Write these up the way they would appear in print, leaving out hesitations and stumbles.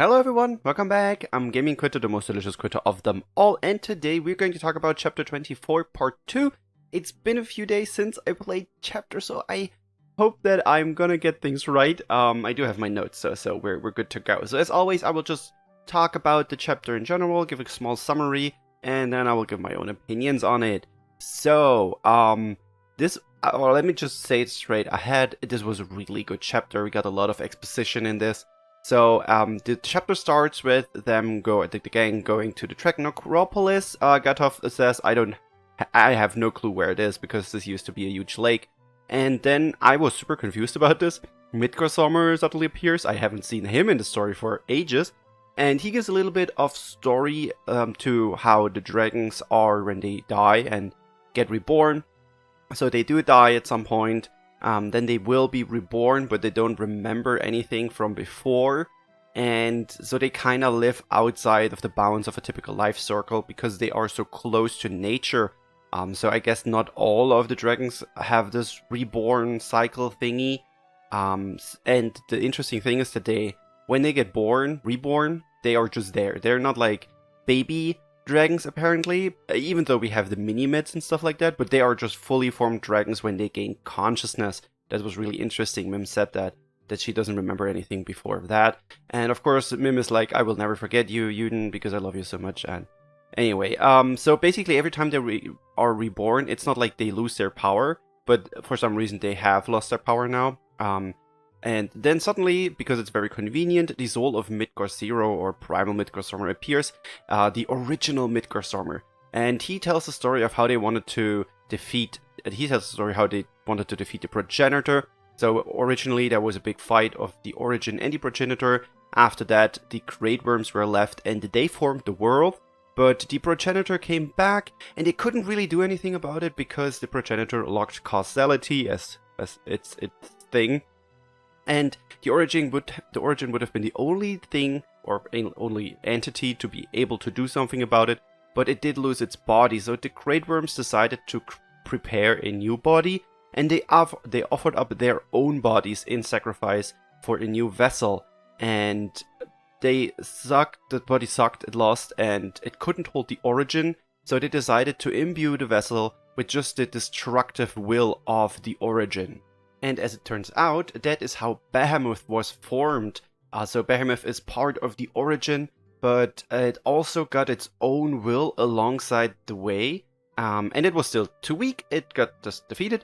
Hello everyone, welcome back. I'm Gaming Quitte, the most delicious Quitte of them all, and today we're going to talk about Chapter 24, Part 2. It's been a few days since I played Chapter, so I hope that I'm gonna get things right. I do have my notes, so we're good to go. So as always, I will just talk about the chapter in general, give a small summary, and then I will give my own opinions on it. So, let me just say it straight ahead. This was a really good chapter. We got a lot of exposition in this. So, the chapter starts with them the gang going to the Dragalia. Gatov says, I have no clue where it is, because this used to be a huge lake. And then I was super confused about this. Midgårdsarmor suddenly appears. I haven't seen him in the story for ages. And he gives a little bit of story to how the dragons are when they die and get reborn. So they do die at some point. Then they will be reborn, but they don't remember anything from before. And so they kind of live outside of the bounds of a typical life circle because they are so close to nature. So I guess not all of the dragons have this reborn cycle thingy. And the interesting thing is that when they get reborn, they are just there. They're not like baby dragons, apparently, even though we have the mini-mids and stuff like that, but they are just fully formed dragons when they gain consciousness. That was really interesting. Mim said that she doesn't remember anything before that. And of course, Mim is like, I will never forget you, Yuden, because I love you so much. And anyway, so basically every time they are reborn, it's not like they lose their power, but for some reason they have lost their power now. And then suddenly, because it's very convenient, the soul of Midgårdsarmor or Primal Midgårdsarmor appears, the original Midgårdsarmor. And he tells the story of how they wanted to defeat the progenitor. So originally there was a big fight of the origin and the progenitor. After that, the Greatwyrms were left and they formed the world. But the progenitor came back and they couldn't really do anything about it because the progenitor locked causality as its thing. And the origin would have been the only thing or only entity to be able to do something about it, but it did lose its body. So the Greatwyrms decided to prepare a new body, and they offered up their own bodies in sacrifice for a new vessel. And the body sucked, it lost, and it couldn't hold the origin. So they decided to imbue the vessel with just the destructive will of the origin. And as it turns out, that is how Behemoth was formed. So Behemoth is part of the origin, but it also got its own will alongside the way. And it was still too weak, it got just defeated.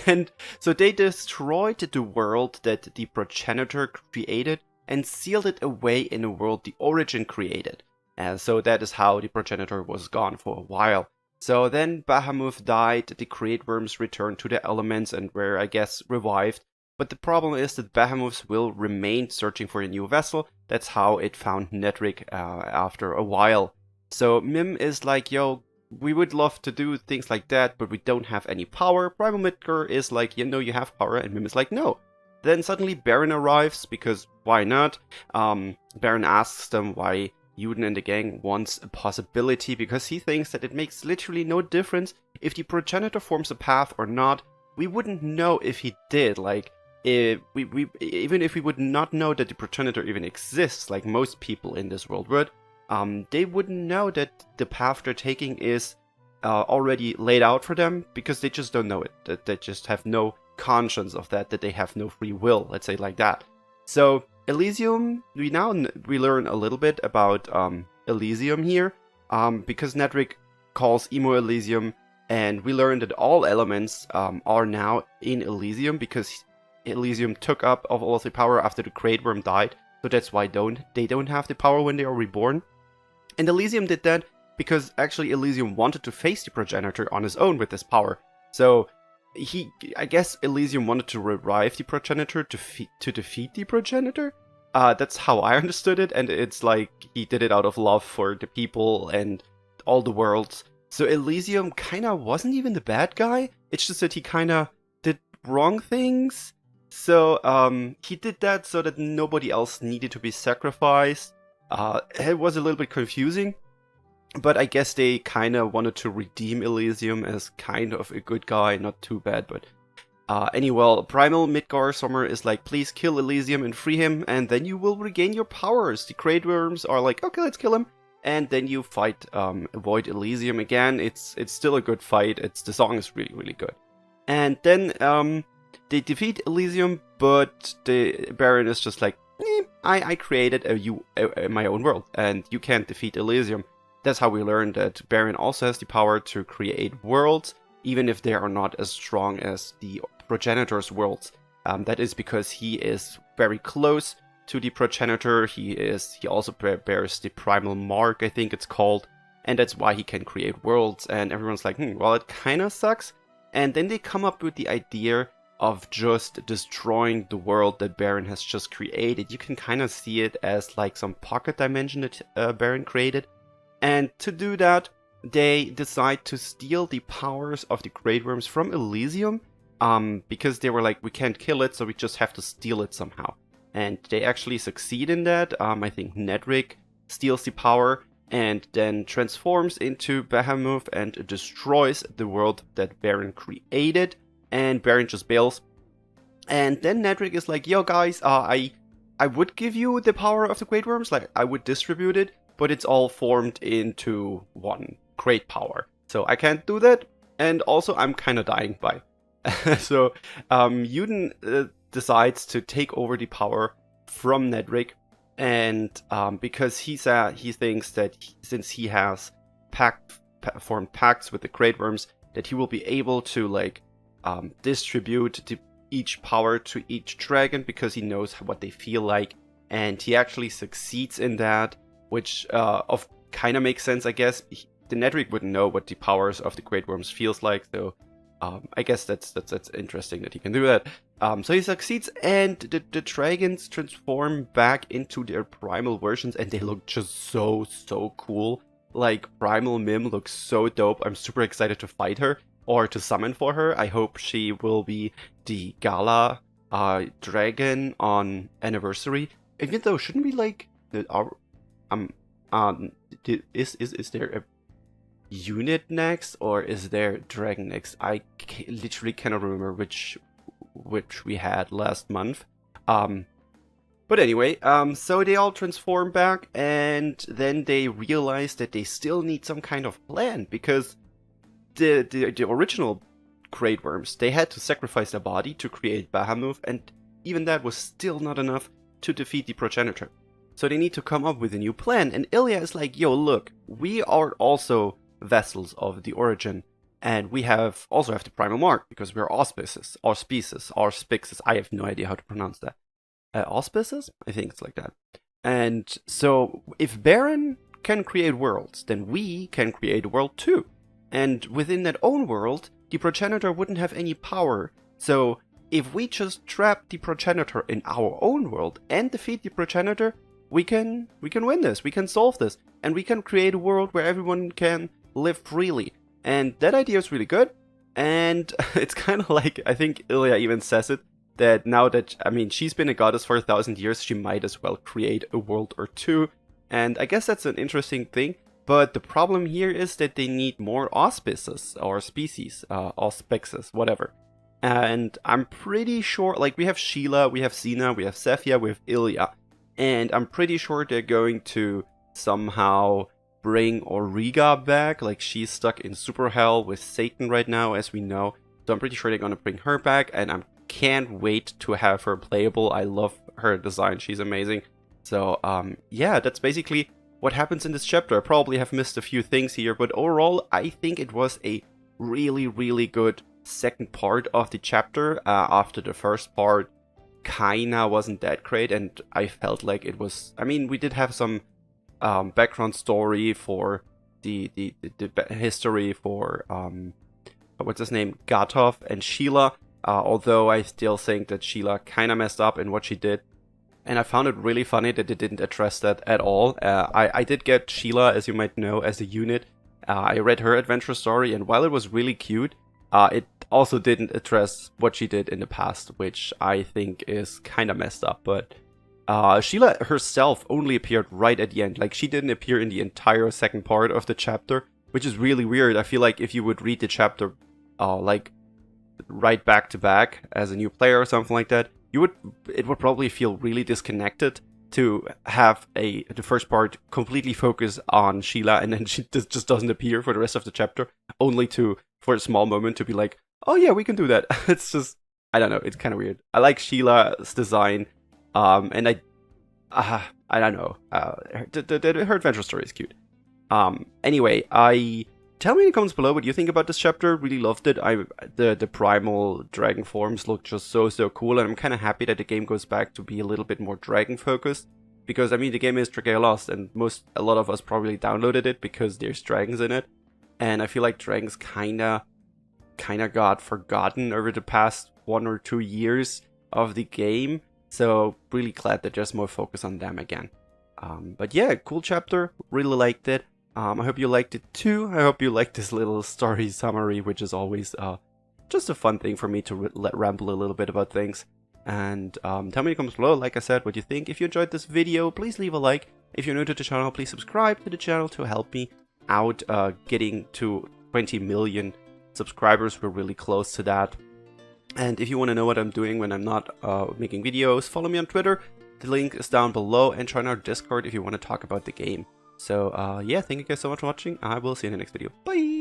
And so they destroyed the world that the progenitor created and sealed it away in a world the origin created. And so that is how the progenitor was gone for a while. So then Behemoth died, the Greatwyrms returned to their elements and were, I guess, revived. But the problem is that Behemoth will remain searching for a new vessel. That's how it found Nedrick after a while. So Mim is like, yo, we would love to do things like that, but we don't have any power. Primal Midgård is like, you have power, and Mim is like, no. Then suddenly Baron arrives, because why not? Baron asks them why Yuden and the gang wants a possibility, because he thinks that it makes literally no difference if the progenitor forms a path or not. We wouldn't know if he did. Like, even if we would not know that the progenitor even exists, like most people in this world would, they wouldn't know that the path they're taking is already laid out for them, because they just don't know it. That they just have no conscience of that they have no free will, let's say it like that. So Elysium, we learn a little bit about Elysium here, because Nedrick calls Emo Elysium, and we learn that all elements are now in Elysium, because Elysium took up of all the power after the Greatwyrm died, so that's why they don't have the power when they are reborn. And Elysium did that because actually Elysium wanted to face the progenitor on his own with this power. So I guess Elysium wanted to revive the progenitor to defeat the progenitor. That's how I understood it, and it's like he did it out of love for the people and all the worlds. So Elysium kind of wasn't even the bad guy. It's just that he kind of did wrong things. So he did that so that nobody else needed to be sacrificed. It was a little bit confusing. But I guess they kind of wanted to redeem Elysium as kind of a good guy, not too bad, but Primal Midgar Summer is like, please kill Elysium and free him, and then you will regain your powers. The Greatwyrms are like, okay, let's kill him. And then you fight Avoid Elysium again. It's still a good fight. The song is really, really good. And then they defeat Elysium, but the Baron is just like, I created my own world, and you can't defeat Elysium. That's how we learned that Baron also has the power to create worlds, even if they are not as strong as the Progenitor's worlds. That is because he is very close to the Progenitor. He also bears the Primal mark, I think it's called, and that's why he can create worlds. And everyone's like, well, it kind of sucks. And then they come up with the idea of just destroying the world that Baron has just created. You can kind of see it as like some pocket dimension that Baron created. And to do that, they decide to steal the powers of the Greatwyrms from Elysium, because they were like, we can't kill it, so we just have to steal it somehow. And they actually succeed in that. I think Nedrick steals the power and then transforms into Bahamut and destroys the world that Baron created. And Baron just bails. And then Nedrick is like, yo guys, I would give you the power of the Greatwyrms, like I would distribute it, but it's all formed into one great power. So I can't do that, and also I'm kind of dying by. So Yuden decides to take over the power from Nedrick, and because he thinks that since he has formed pacts with the Greatwyrms, that he will be able to like distribute each power to each dragon, because he knows what they feel like, and he actually succeeds in that, which kind of makes sense, I guess. The Nedrick wouldn't know what the powers of the Greatwyrms feels like, so I guess that's interesting that he can do that. So he succeeds, and the dragons transform back into their primal versions, and they look just so cool. Like, Primal Mim looks so dope. I'm super excited to fight her, or to summon for her. I hope she will be the Gala dragon on Anniversary. Even though, shouldn't we like is there a unit next, or is there dragon next? I literally cannot remember which we had last month. But anyway, so they all transform back, and then they realize that they still need some kind of plan, because the original Greatwyrms, they had to sacrifice their body to create Bahamut, and even that was still not enough to defeat the Progenitor. So they need to come up with a new plan, and Ilya is like, yo, look, we are also vessels of the origin, and we also have the primal mark, because we're auspices, I have no idea how to pronounce that. Auspices? I think it's like that. And so, if Baron can create worlds, then we can create a world too. And within that own world, the Progenitor wouldn't have any power. So, if we just trap the Progenitor in our own world and defeat the Progenitor, we can win this, we can solve this, and we can create a world where everyone can live freely. And that idea is really good. And it's kind of like, I think Ilya even says it, that now that, I mean, she's been a goddess for 1,000 years, she might as well create a world or two. And I guess that's an interesting thing. But the problem here is that they need more auspices, or species, auspices, whatever. And I'm pretty sure, like, we have Sheila, we have Xena, we have Sephia, we have Ilya. And I'm pretty sure they're going to somehow bring Auriga back. Like, she's stuck in Super Hell with Satan right now, as we know. So I'm pretty sure they're going to bring her back, and I can't wait to have her playable. I love her design, she's amazing. So, yeah, that's basically what happens in this chapter. I probably have missed a few things here, but overall, I think it was a really, really good second part of the chapter. After the first part kinda wasn't that great, and I felt like it was, I mean, we did have some background story for the history for what's his name, Gatov and Sheila, although I still think that Sheila kinda messed up in what she did. And I found it really funny that they didn't address that at all. I did get Sheila, as you might know, as a unit. I read her adventure story, and while it was really cute, it also didn't address what she did in the past, which I think is kind of messed up. But Sheila herself only appeared right at the end. Like, she didn't appear in the entire second part of the chapter, which is really weird. I feel like if you would read the chapter, like, right back to back as a new player or something like that, it would probably feel really disconnected to have the first part completely focus on Sheila, and then she just doesn't appear for the rest of the chapter, only for a small moment to be like, oh yeah, we can do that. It's just, I don't know, it's kind of weird. I like Sheila's design, and I don't know, her adventure story is cute. Anyway, tell me in the comments below what you think about this chapter. Really loved it. The primal dragon forms look just so cool, and I'm kind of happy that the game goes back to be a little bit more dragon focused, because I mean the game is Dragalia Lost, and a lot of us probably downloaded it because there's dragons in it, and I feel like dragons kinda got forgotten over the past 1 or 2 years of the game. So really glad that there's more focus on them again. But yeah, cool chapter. Really liked it. I hope you liked it too. I hope you liked this little story summary, which is always just a fun thing for me to ramble a little bit about things. And tell me in the comments below, like I said, what you think. If you enjoyed this video, please leave a like. If you're new to the channel, please subscribe to the channel to help me out getting to 20 million subscribers. We're really close to that. And if you want to know what I'm doing when I'm not making videos, follow me on Twitter. The link is down below, and join our Discord if you want to talk about the game. So yeah, thank you guys so much for watching. I will see you in the next video. Bye!